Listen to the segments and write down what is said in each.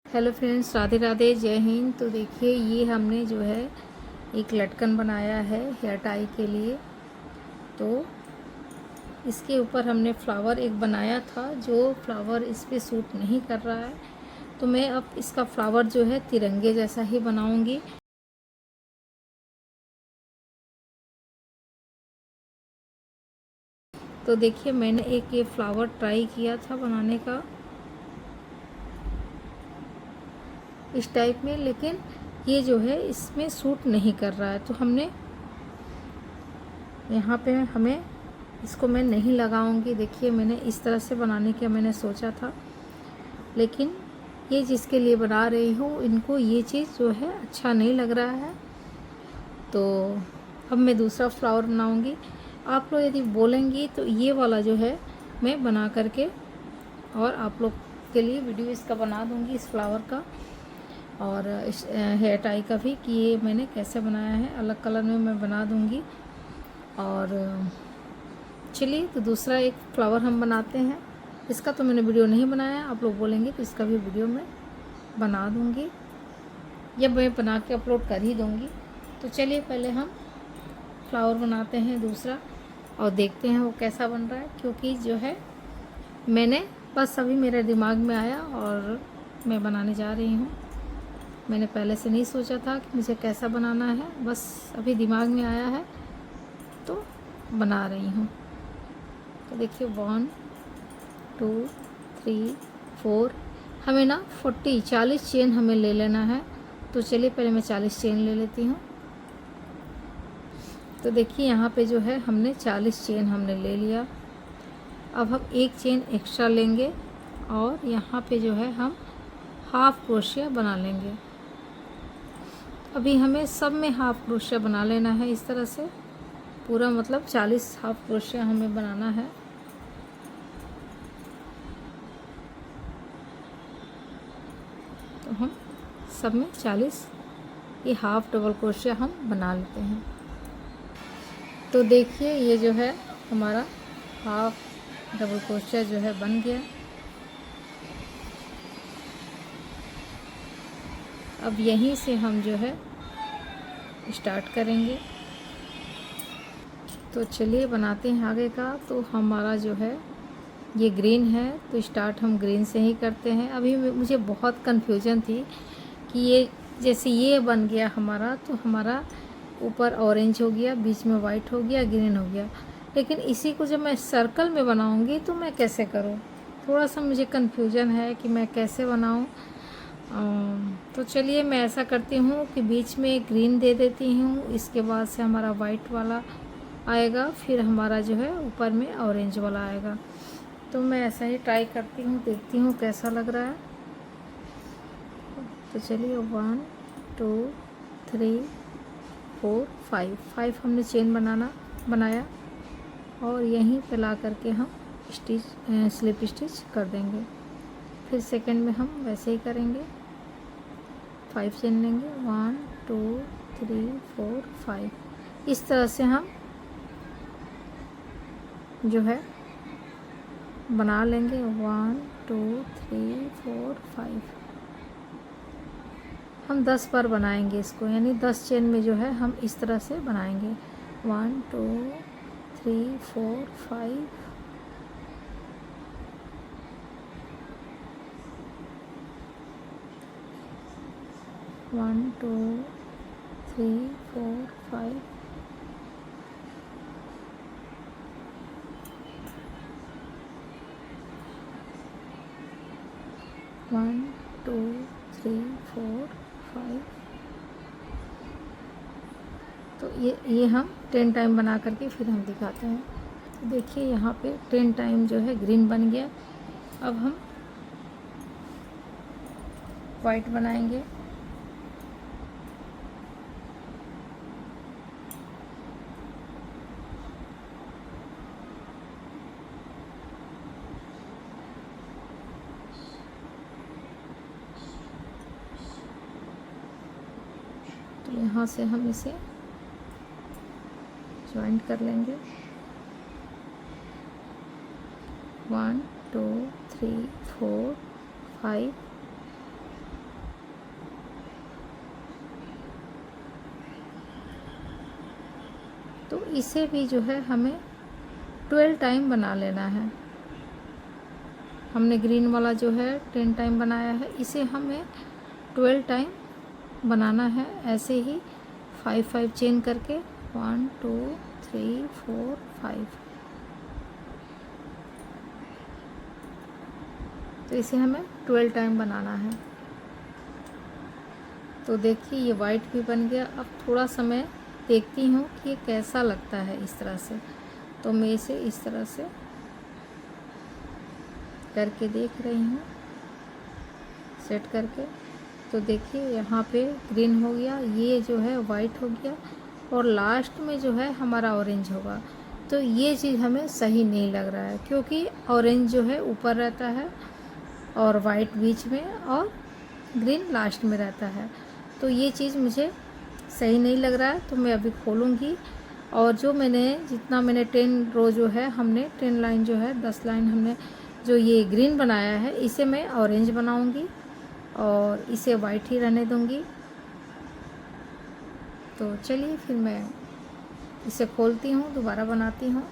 Hello friends, Radhe Radhe, जय हिंद। तो देखिए, ये हमने जो है एक लटकन बनाया है हेयर टाई के लिए। तो इसके ऊपर हमने फ्लावर एक बनाया था, जो फ्लावर इस पे सूट नहीं कर रहा है। तो मैं अब इसका फ्लावर जो है तिरंगे जैसा ही बनाऊंगी। तो देखिए, मैंने एक ये फ्लावर ट्राई किया था बनाने का इस टाइप में, लेकिन ये जो है इसमें सूट नहीं कर रहा है। तो हमने यहाँ पे हमें इसको मैं नहीं लगाऊंगी। देखिए, मैंने इस तरह से बनाने का मैंने सोचा था, लेकिन ये जिसके लिए बना रही हूँ इनको ये चीज़ जो है अच्छा नहीं लग रहा है। तो अब मैं दूसरा फ्लावर बनाऊंगी। आप लोग यदि बोलेंगी तो ये वाला जो है मैं बना करके और आप लोग के लिए वीडियो इसका बना दूंगी, इस फ्लावर का और इस हेयर टाई का भी, कि ये मैंने कैसे बनाया है। अलग कलर में मैं बना दूंगी। और चलिए, तो दूसरा एक फ्लावर हम बनाते हैं। इसका तो मैंने वीडियो नहीं बनाया, आप लोग बोलेंगे तो इसका भी वीडियो मैं बना दूंगी, या मैं बना के अपलोड कर ही दूंगी। तो चलिए, पहले हम फ्लावर बनाते हैं दूसरा और देखते हैं वो कैसा बन रहा है। क्योंकि जो है मैंने बस अभी मेरे दिमाग में आया और मैं बनाने जा रही हूँ। मैंने पहले से नहीं सोचा था कि मुझे कैसा बनाना है, बस अभी दिमाग में आया है तो बना रही हूँ। तो देखिए, 1 2 3 4 हमें ना 40 चेन हमें ले लेना है। तो चलिए, पहले मैं 40 चेन ले लेती हूँ। तो देखिए, यहाँ पे जो है हमने 40 चेन हमने ले लिया। अब हम एक चेन एक्स्ट्रा लेंगे और यहाँ पे जो है हम हाफ क्रोशिया बना लेंगे। अभी हमें सब में हाफ क्रोशिया बना लेना है, इस तरह से पूरा, मतलब 40 हाफ क्रोशिया हमें बनाना है। तो हम सब में 40 ये हाफ डबल क्रोशिया हम बना लेते हैं। तो देखिए, ये जो है हमारा हाफ डबल क्रोशिया जो है बन गया। अब यहीं से हम जो है स्टार्ट करेंगे। तो चलिए, बनाते हैं आगे का। तो हमारा जो है ये ग्रीन है, तो स्टार्ट हम ग्रीन से ही करते हैं। अभी मुझे बहुत कन्फ्यूजन थी कि ये जैसे ये बन गया हमारा, तो हमारा ऊपर ऑरेंज हो गया, बीच में वाइट हो गया, ग्रीन हो गया। लेकिन इसी को जब मैं सर्कल में बनाऊंगी तो मैं कैसे करूँ, थोड़ा सा मुझे कन्फ्यूजन है कि मैं कैसे बनाऊँ। तो चलिए, मैं ऐसा करती हूँ कि बीच में ग्रीन दे देती हूँ, इसके बाद से हमारा वाइट वाला आएगा, फिर हमारा जो है ऊपर में ऑरेंज वाला आएगा। तो मैं ऐसा ही ट्राई करती हूँ, देखती हूँ कैसा लग रहा है। तो चलिए, 1 2 3 4 5 हमने चेन बनाया और यहीं पे ला करके हम स्लिप स्टिच कर देंगे। फिर सेकंड में हम वैसे ही करेंगे, 5 चेन लेंगे, 1 2 3 4 5। इस तरह से हम जो है बना लेंगे, 1 2 3 4 5। हम 10 बार बनाएंगे इसको, यानी 10 चेन में जो है हम इस तरह से बनाएंगे, 1 2 3 4 5। 1 2 3 4 5। One two three four five. तो ये हम 10 टाइम बना करके फिर हम दिखाते हैं। तो देखिए, यहाँ पे 10 टाइम जो है ग्रीन बन गया। अब हम वाइट बनाएंगे। तो यहाँ से हम इसे ज्वाइंट कर लेंगे, 1 2 3 4 5। तो इसे भी जो है हमें 12 टाइम बना लेना है। हमने ग्रीन वाला जो है 10 टाइम बनाया है, इसे हमें 12 टाइम बनाना है। ऐसे ही 5 चेन करके 1 2 3 4 5। तो इसे हमें 12 टाइम बनाना है। तो देखिए ये वाइट भी बन गया। अब थोड़ा सा मैं देखती हूँ कि ये कैसा लगता है इस तरह से। तो मैं इसे इस तरह से करके देख रही हूँ, सेट करके। तो देखिए यहाँ पे ग्रीन हो गया, ये जो है वाइट हो गया, और लास्ट में जो है हमारा ऑरेंज होगा। तो ये चीज़ हमें सही नहीं लग रहा है, क्योंकि ऑरेंज जो है ऊपर रहता है और वाइट बीच में और ग्रीन लास्ट में रहता है। तो ये चीज़ मुझे सही नहीं लग रहा है। तो मैं अभी खोलूँगी, और जो मैंने जितना मैंने 10 रो जो है, हमने 10 लाइन जो है 10 लाइन हमने जो ये ग्रीन बनाया है, इसे मैं ऑरेंज बनाऊँगी और इसे वाइट ही रहने दूँगी। तो चलिए फिर मैं इसे खोलती हूँ, दोबारा बनाती हूँ।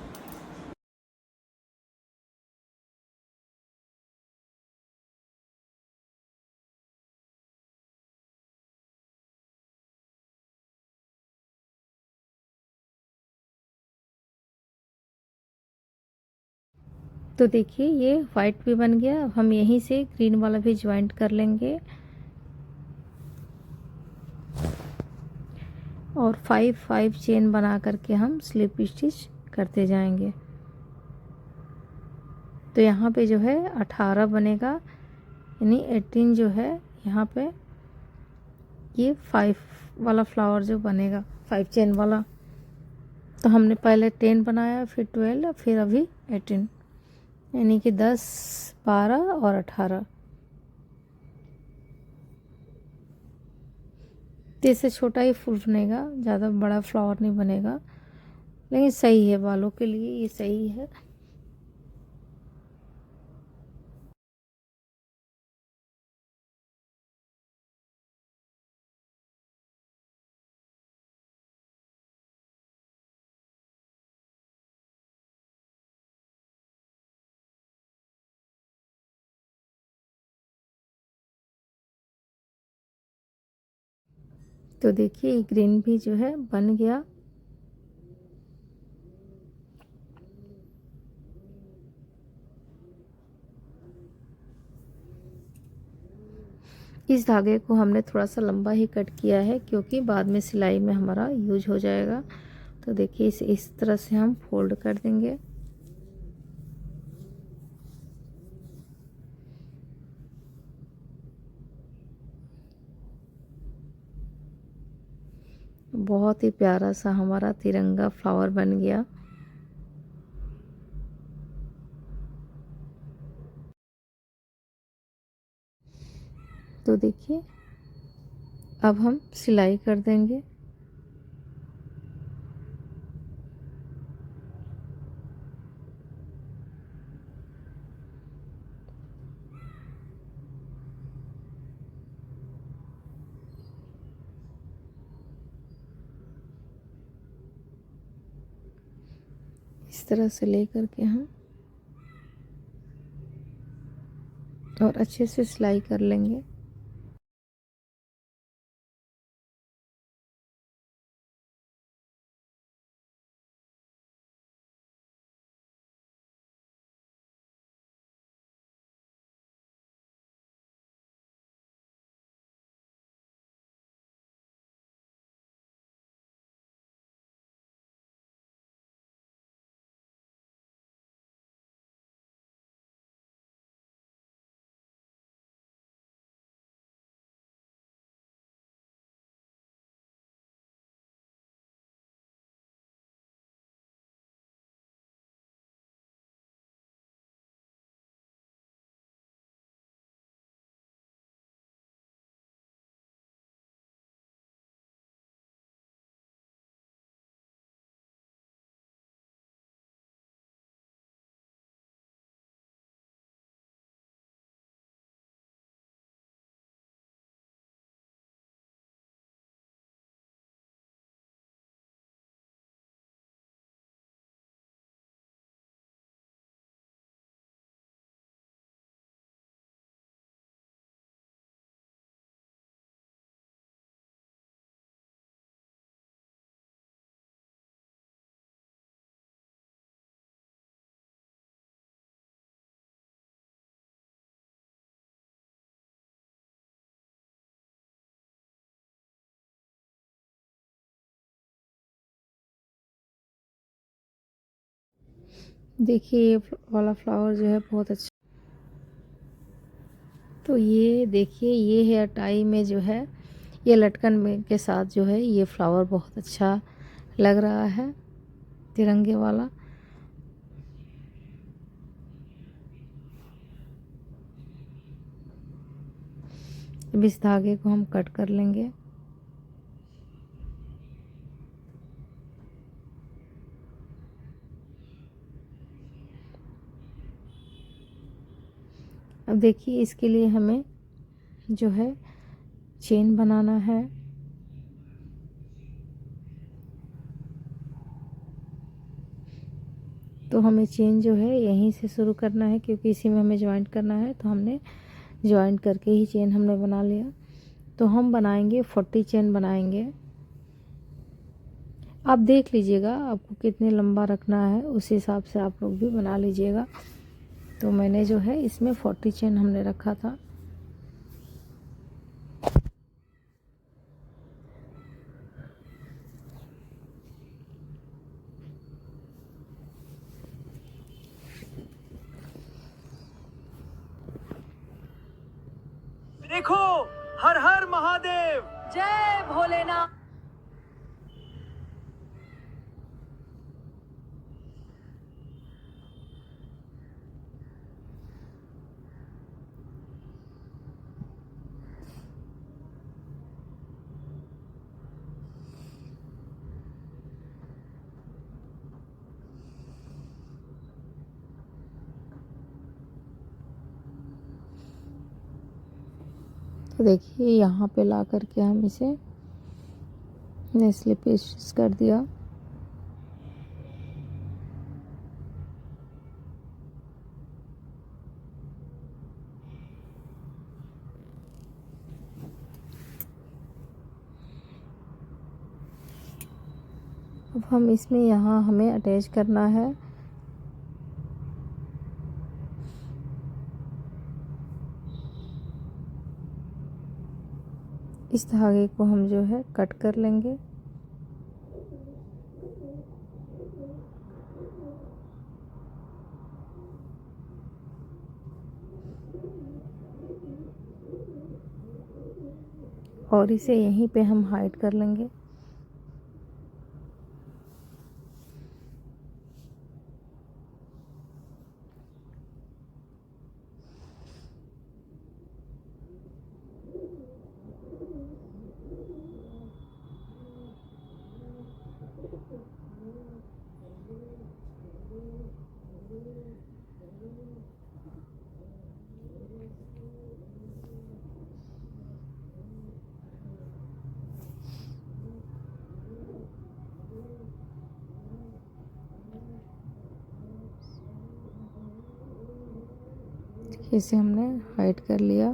तो देखिए ये वाइट भी बन गया। अब हम यहीं से ग्रीन वाला भी ज्वाइंट कर लेंगे और 5 चेन बना करके हम स्लिप स्टिच करते जाएंगे। तो यहाँ पे जो है 18 बनेगा, यानी 18 जो है यहाँ पे ये 5 वाला फ्लावर जो बनेगा 5 चेन वाला। तो हमने पहले 10 बनाया, फिर 12, फिर अभी 18, यानी कि 10 12 और 18। तो इससे छोटा ही फूल बनेगा, ज़्यादा बड़ा फ्लावर नहीं बनेगा, लेकिन सही है बालों के लिए, ये सही है। तो देखिए ग्रीन भी जो है बन गया। इस धागे को हमने थोड़ा सा लंबा ही कट किया है, क्योंकि बाद में सिलाई में हमारा यूज हो जाएगा। तो देखिए इसे इस तरह से हम फोल्ड कर देंगे। बहुत ही प्यारा सा हमारा तिरंगा फ्लावर बन गया। तो देखिए अब हम सिलाई कर देंगे। इस तरह से लेकर के हम और अच्छे से सिलाई कर लेंगे। देखिए ये वाला फ्लावर जो है बहुत अच्छा। तो ये देखिए ये हेयर टाई में जो है ये लटकन में के साथ जो है ये फ्लावर बहुत अच्छा लग रहा है, तिरंगे वाला। अब इस धागे को हम कट कर लेंगे। अब देखिए इसके लिए हमें जो है चेन बनाना है। तो हमें चेन जो है यहीं से शुरू करना है, क्योंकि इसी में हमें जॉइंट करना है। तो हमने जॉइंट करके ही चेन हमने बना लिया। तो हम बनाएंगे 40 चेन बनाएंगे। आप देख लीजिएगा आपको कितने लंबा रखना है, उस हिसाब से आप लोग भी बना लीजिएगा। तो मैंने जो है इसमें 40 चेन हमने रखा था। देखो, हर हर महादेव, जय भोलेनाथ। तो देखिए यहाँ पे ला करके हम इसे स्लिप स्टिच कर दिया। अब हम इसमें यहाँ हमें अटैच करना है। इस धागे को हम जो है कट कर लेंगे। और इसे यहीं पे हम हाइड कर लेंगे। इसे हमने हाइड कर लिया।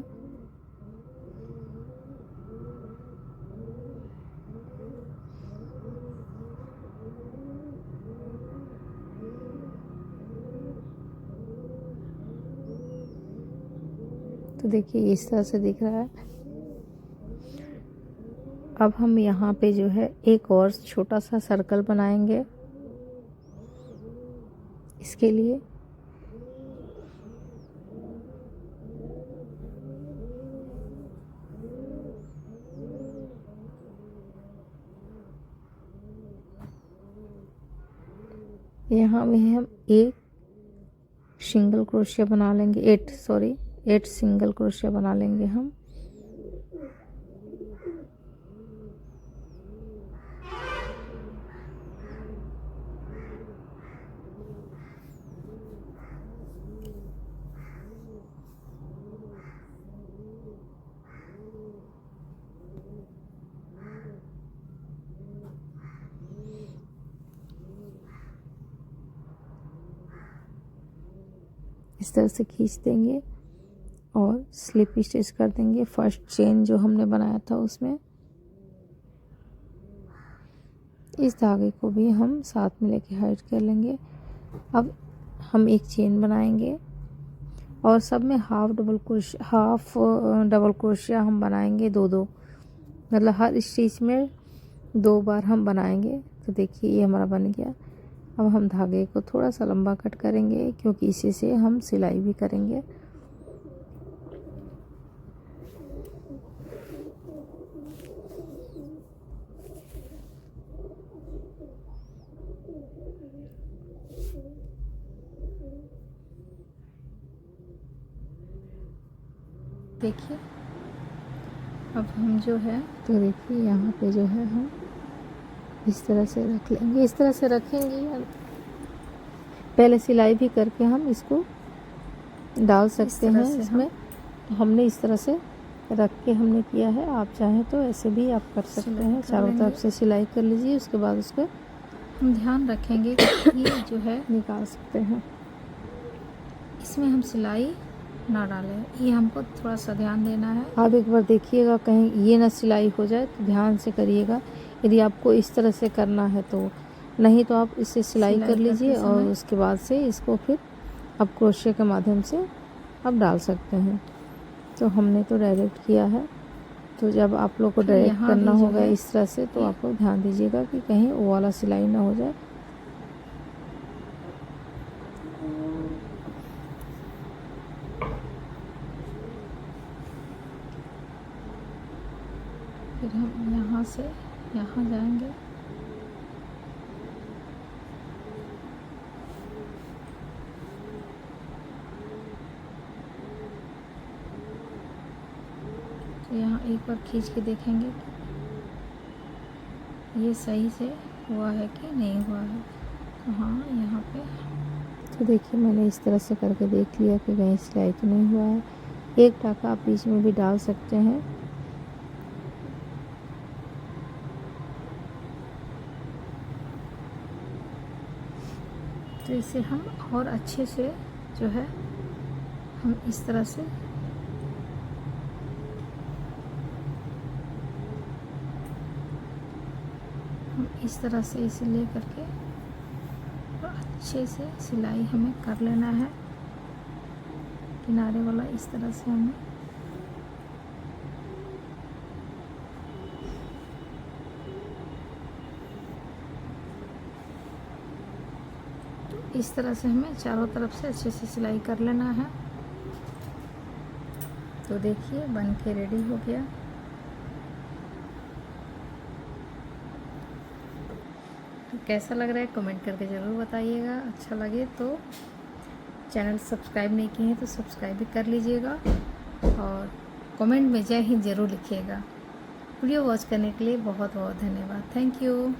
तो देखिए इस तरह से दिख रहा है। अब हम यहाँ पे जो है एक और छोटा सा सर्कल बनाएंगे इसके लिए। यहाँ में हम एक सिंगल क्रोशिया बना लेंगे, 8 सिंगल क्रोशिया बना लेंगे हम। इस तरह से खींच देंगे और स्लिप स्टिच कर देंगे फर्स्ट चेन जो हमने बनाया था उसमें। इस धागे को भी हम साथ में लेके हाइड कर लेंगे। अब हम एक चेन बनाएंगे और सब में हाफ डबल क्रोशिया हम बनाएंगे, दो मतलब हर स्टिच में 2 बार हम बनाएंगे। तो देखिए ये हमारा बन गया। अब हम धागे को थोड़ा सा लंबा कट करेंगे, क्योंकि इसी से हम सिलाई भी करेंगे। देखिए अब हम जो है, तो देखिए यहाँ पे जो है हम इस तरह से रख लेंगे, इस तरह से रखेंगे। पहले सिलाई भी करके हम इसको डाल सकते हैं इसमें। तो हमने इस तरह से रख के हमने किया है, आप चाहें तो ऐसे भी आप कर सकते हैं। चारों तरफ से सिलाई कर लीजिए, उसके बाद उसको हम ध्यान रखेंगे कि ये जो है निकाल सकते हैं। इसमें हम सिलाई ना डालें, ये हमको थोड़ा सा ध्यान देना है। आप एक बार देखिएगा कहीं ये ना सिलाई हो जाए, तो ध्यान से करिएगा। यदि आपको इस तरह से करना है तो, नहीं तो आप इससे सिलाई कर लीजिए और उसके बाद से इसको फिर आप क्रोशे के माध्यम से आप डाल सकते हैं। तो हमने तो डायरेक्ट किया है, तो जब आप लोग को डायरेक्ट करना होगा इस तरह से, तो आप लोग ध्यान दीजिएगा कि कहीं वो वाला सिलाई ना हो जाए। फिर हम यहाँ से यहाँ जाएंगे, तो यहाँ एक बार खींच के देखेंगे कि ये सही से हुआ है कि नहीं हुआ है। तो हाँ, यहाँ पे तो देखिए मैंने इस तरह से करके देख लिया कि कहीं सिलाई तो नहीं हुआ है। एक टाका आप बीच में भी डाल सकते हैं। तो इसे हम और अच्छे से जो है हम इस तरह से इसे ले करके और अच्छे से सिलाई हमें कर लेना है। किनारे वाला इस तरह से हमें इस तरह से हमें चारों तरफ से अच्छे से सिलाई कर लेना है। तो देखिए बन के रेडी हो गया। तो कैसा लग रहा है कमेंट करके ज़रूर बताइएगा। अच्छा लगे तो चैनल सब्सक्राइब नहीं किए हैं तो सब्सक्राइब भी कर लीजिएगा और कमेंट में जय हिंद ज़रूर लिखिएगा। वीडियो वॉच करने के लिए बहुत बहुत धन्यवाद। Thank you.